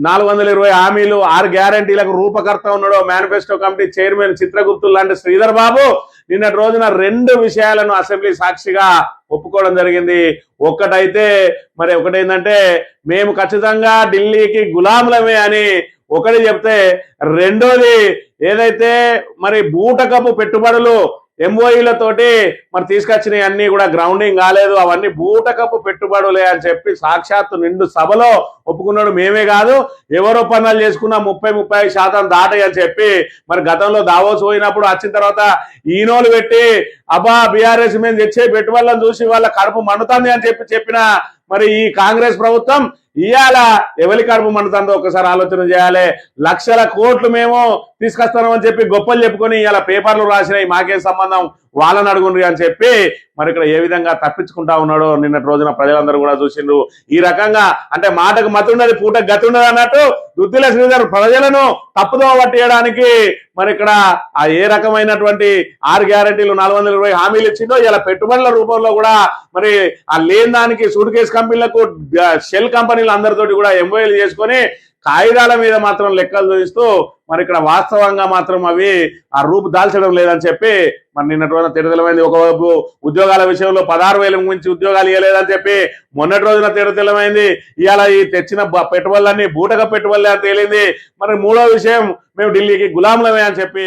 420 హామీలు 6 గ్యారంటీలకు రూపకర్త ఉన్నాడు manifesto committee chairman చిత్రగుప్తులు లాంటి శ్రీధర్ బాబు నిన్నటి రోజున 2 విషయాలను అసెంబ్లీ సాక్షిగా ఒప్పుకోవడం జరిగింది. ఒకటేంటంటే మేము ఖచ్చితంగా ఢిల్లీకి గులాములమే అని ఒకటి చెప్తే, రెండోది ఏదైతే మరి బూటకపు పెట్టుబడులు ఎంఓఈలతోటి మరి తీసుకొచ్చినవి అన్ని కూడా గ్రౌండింగ్ కాలేదు, అవన్నీ బూటకపు పెట్టుబడులే అని చెప్పి సాక్షాత్తు నిండు సభలో ఒప్పుకున్నాడు. మేమే కాదు ఎవరో పనులు చేసుకున్న 30-35% దాటాయి అని చెప్పి మరి గతంలో దావోస్ పోయినప్పుడు వచ్చిన తర్వాత ఈనోలు పెట్టి అబ్బా బీఆర్ఎస్ మేము తెచ్చే పెట్టుబడులను చూసి వాళ్ళ కడుపు మండుతుంది అని చెప్పిన మరి ఈ కాంగ్రెస్ ప్రభుత్వం ఇవాళ ఎవరి కడుపు మండుతుందో ఒకసారి ఆలోచన చేయాలి. లక్షల కోట్లు మేము తీసుకొస్తామని చెప్పి గొప్పలు చెప్పుకొని ఇవాళ పేపర్లు రాసినాయి, మాకేం సంబంధం వాళ్ళని అడుగుండ్రి అని చెప్పి మరి ఇక్కడ ఏ విధంగా తప్పించుకుంటా ఉన్నాడో నిన్నటి రోజున ప్రజలందరూ కూడా చూసిండ్రు. ఈ రకంగా అంటే మాటకు మతుండదు పూటకు గతి ఉండదు అన్నట్టు దుద్దిల శ్రీధర్ ప్రజలను తప్పుదో పట్టేయడానికి మరి ఇక్కడ ఆ ఏ రకమైనటువంటి 6 గ్యారంటీలు 420 హామీలు ఇచ్చిందో ఇలా పెట్టుబడుల రూపంలో కూడా మరి ఆ లేని దానికి సూట్ కేసు కంపెనీలకు షెల్ కంపెనీలు అందరితోటి కూడా ఎంఓఏలు చేసుకొని కాగితాల మీద మాత్రం లెక్కలు చూపిస్తూ మరి ఇక్కడ వాస్తవంగా మాత్రం అవి ఆ రూపు దాల్చడం లేదని చెప్పి మరి నిన్నటి రోజున తెరతెలమైంది. ఒకవైపు ఉద్యోగాల విషయంలో 16,000 మించి ఉద్యోగాలు ఇవ్వలేదని చెప్పి మొన్నటి రోజున తెరతెలమైంది. ఇవాళ ఈ తెచ్చిన పెట్టుబడులన్నీ బూటక పెట్టుబడులే అని తేలింది. మరి మూడో విషయం మేము ఢిల్లీకి గులాములమే అని చెప్పి